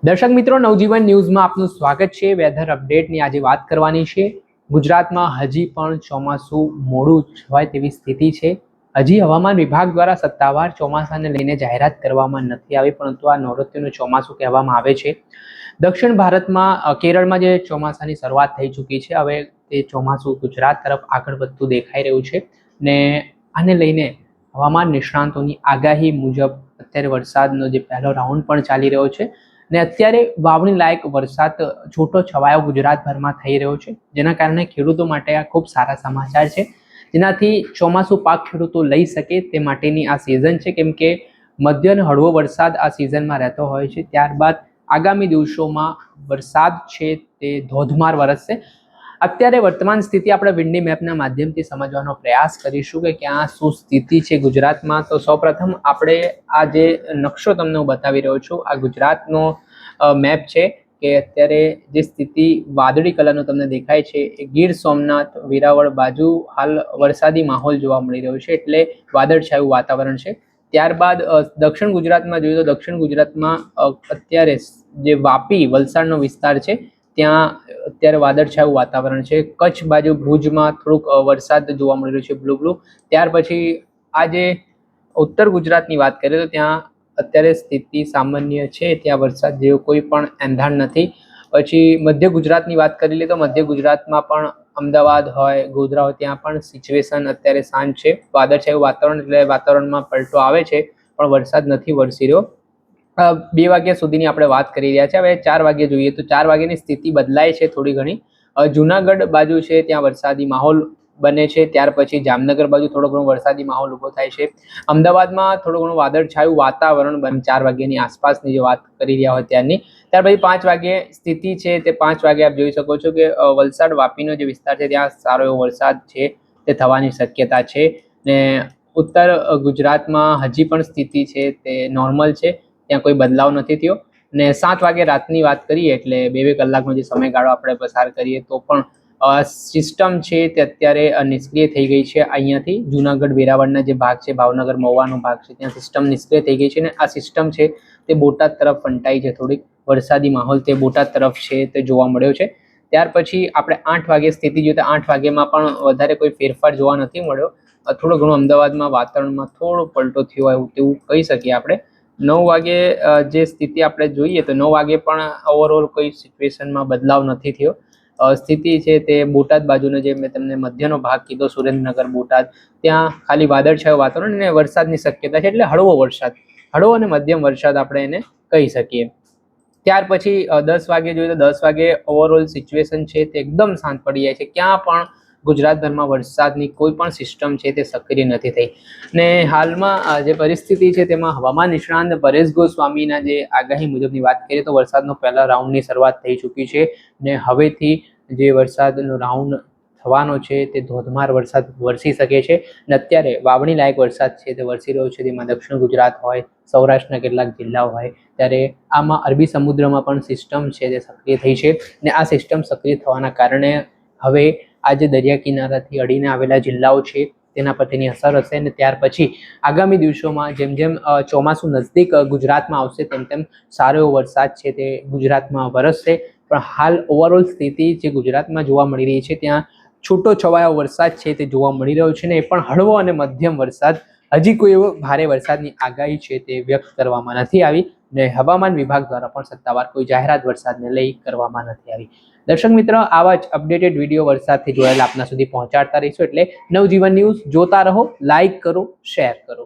દર્શક મિત્રો, નવજીવન ન્યૂઝમાં આપનું સ્વાગત છે। વેધર અપડેટની આજે વાત કરવાની છે। ગુજરાતમાં હજી પણ ચોમાસું મોડું હોય તેવી સ્થિતિ છે। હજી હવામાન વિભાગ દ્વારા સત્તાવાર ચોમાસાને લઈને જાહેરાત કરવામાં નથી આવી, પરંતુ આ નવરાત્રિનું ચોમાસું કહેવામાં આવે છે। દક્ષિણ ભારતમાં કેરળમાં જે ચોમાસાની શરૂઆત થઈ ચૂકી છે, હવે તે ચોમાસું ગુજરાત તરફ આગળ વધતું દેખાઈ રહ્યું છે ને આને લઈને હવામાન નિષ્ણાંતોની આગાહી મુજબ અત્યારે વરસાદનો જે પહેલો રાઉન્ડ પણ ચાલી રહ્યો છે ને અત્યારે વાવણી લાયક વરસાદ છૂટો છવાયો ગુજરાતભરમાં થઈ રહ્યો છે, જેના કારણે ખેડૂતો માટે આ ખૂબ સારા સમાચાર છે, જેનાથી ચોમાસું પાક ખેડૂતો લઈ શકે તે માટેની આ સિઝન છે। કેમ કે મધ્ય અને હળવો વરસાદ આ સિઝનમાં રહેતો હોય છે, ત્યારબાદ આગામી દિવસોમાં વરસાદ છે તે ધોધમાર વરસશે। અત્યારે વર્તમાન સ્થિતિ આપણે વિન્ડી મેપના માધ્યમથી સમજવાનો પ્રયાસ કરીશું કે ક્યાં શું સ્થિતિ છે ગુજરાતમાં। તો સૌપ્રથમ આપણે આ જે નકશો તમને હું બતાવી રહ્યો છું, આ ગુજરાતનો મેપ છે કે અત્યારે જે સ્થિતિ વાદળી કલરનો તમને દેખાય છે એ ગીર સોમનાથ વેરાવળ બાજુ હાલ વરસાદી માહોલ જોવા મળી રહ્યો છે, એટલે વાદળછાયું વાતાવરણ છે। ત્યારબાદ દક્ષિણ ગુજરાતમાં જોઈએ તો દક્ષિણ ગુજરાતમાં અત્યારે જે વાપી વલસાડનો વિસ્તાર છે ત્યાં અત્યારે વાદળછાયું વાતાવરણ છે। કચ્છ બાજુ ભુજમાં થોડુંક વરસાદ જોવા મળી રહ્યો છે બ્લુ બ્લુ। ત્યાર પછી આજે ઉત્તર ગુજરાતની વાત કરીએ તો ત્યાં અત્યારે સ્થિતિ સામાન્ય છે, ત્યાં વરસાદ જેવું કોઈ પણ એંધાણ નથી। પછી મધ્ય ગુજરાતની વાત કરી લઈએ તો મધ્ય ગુજરાતમાં પણ અમદાવાદ હોય, ગોધરા હોય, ત્યાં પણ સિચ્યુએશન અત્યારે શાંત છે। વાદળછાયું વાતાવરણ એટલે વાતાવરણમાં પલટો આવે છે પણ વરસાદ નથી વરસી રહ્યો। 2 વાગ્યા સુધીની આપણે વાત કરી રહ્યા છે। હવે 4 વાગે જોઈએ તો 4 વાગ્યાની સ્થિતિ બદલાય છે થોડી ઘણી। જુનાગઢ બાજુ છે ત્યાં વરસાદી માહોલ બને છે, ત્યાર પછી જામનગર બાજુ થોડો ઘણો વરસાદી માહોલ ઊભો થાય છે। અમદાવાદમાં થોડું ઘણું વાદળછાયું વાતાવરણ બને 4 વાગ્યાની આસપાસની જે વાત કરી રહ્યા હોય ત્યારની। ત્યાર પછી 5 વાગ્યે સ્થિતિ છે તે 5 વાગે આપ જોઈ શકો છો કે વલસાડ વાપીનો જે વિસ્તાર છે ત્યાં સારો એવો વરસાદ છે તે થવાની શક્યતા છે ને ઉત્તર ગુજરાતમાં હજી પણ સ્થિતિ છે તે નોર્મલ છે, ત્યાં કોઈ બદલાવ નથી થયો। ને 7 વાગે રાતની વાત કરીએ એટલે 2 કલાકનો જે સમયગાળો આપણે પસાર કરીએ તો પણ સિસ્ટમ છે તે અત્યારે નિષ્ક્રિય થઈ ગઈ છે। અહીંયાથી જુનાગઢ વેરાવળના જે ભાગ છે, ભાવનગર મહુવાનો ભાગ છે, ત્યાં સિસ્ટમ નિષ્ક્રિય થઈ ગઈ છે ને આ સિસ્ટમ છે તે બોટાદ તરફ ફંટાઈ છે, થોડીક વરસાદી માહોલ તે બોટાદ તરફ છે તે જોવા મળ્યો છે। ત્યાર પછી આપણે 8 વાગે સ્થિતિ જોઈએ તો 8 વાગ્યામાં પણ વધારે કોઈ ફેરફાર જોવા નથી મળ્યો। થોડું ઘણું અમદાવાદમાં વાતાવરણમાં થોડો પલટો થયો હોય તેવું કહી શકીએ આપણે। 9 વાગે જે સ્થિતિ આપણે જોઈએ તો 9 વાગે પણ ઓવરઓલ કોઈ સિચ્યુએશનમાં બદલાવ નથી થયો। સ્થિતિ છે તે બોટાદ બાજુનો જે મેં તમને મધ્યનો ભાગ કીધો, સુરેન્દ્રનગર બોટાદ, ત્યાં ખાલી વાદળછાયું વાતાવરણ અને વરસાદની શક્યતા છે, એટલે હળવો વરસાદ, હળવો અને મધ્યમ વરસાદ આપણે એને કહી શકીએ। ત્યાર પછી 10 વાગે જોઈએ તો 10 વાગે ઓવરઓલ સિચ્યુએશન છે તે એકદમ શાંત પડી જાય છે, ક્યાં પણ ગુજરાતભરમાં વરસાદની કોઈ પણ સિસ્ટમ છે તે સક્રિય નથી થઈ ને હાલમાં જે પરિસ્થિતિ છે તેમાં હવામાન નિષ્ણાંત પરેશ ગોસ્વામીના જે આગાહી મુજબની વાત કરીએ તો વરસાદનો પહેલા રાઉન્ડની શરૂઆત થઈ ચૂકી છે ને હવેથી જે વરસાદનો રાઉન્ડ થવાનો છે તે ધોધમાર વરસાદ વરસી શકે છે ને અત્યારે વાવણી લાયક વરસાદ છે તે વરસી રહ્યો છે। તેમાં દક્ષિણ ગુજરાત હોય, સૌરાષ્ટ્રના કેટલાક જિલ્લાઓ હોય, ત્યારે આમાં અરબી સમુદ્રમાં પણ સિસ્ટમ છે તે સક્રિય થઈ છે ને આ સિસ્ટમ સક્રિય થવાના કારણે હવે આ જે દરિયા કિનારાથી અડીને આવેલા જિલ્લાઓ છે તેના પર તેની અસર હશે ને ત્યાર પછી આગામી દિવસોમાં જેમ જેમ ચોમાસું નજદીક ગુજરાતમાં આવશે તેમ તેમ સારો એવો વરસાદ છે તે ગુજરાતમાં વરસશે। પણ હાલ ઓવરઓલ સ્થિતિ જે ગુજરાતમાં જોવા મળી રહી છે ત્યાં છૂટો છવાયો વરસાદ છે તે જોવા મળી રહ્યો છે ને એ પણ હળવો અને મધ્યમ વરસાદ, હજી કોઈ એવો ભારે વરસાદની આગાહી છે તે વ્યક્ત કરવામાં નથી આવી ને હવામાન વિભાગ દ્વારા પણ સત્તાવાર કોઈ જાહેરાત વરસાદને લઈ કરવામાં નથી આવી। દર્શક મિત્રો, આવા જ અપડેટેડ વિડીયો વરસાદથી જોડાયેલા આપના સુધી પહોંચાડતા રહીશું, એટલે નવજીવન ન્યૂઝ જોતા રહો, લાઈક કરો, શેર કરો।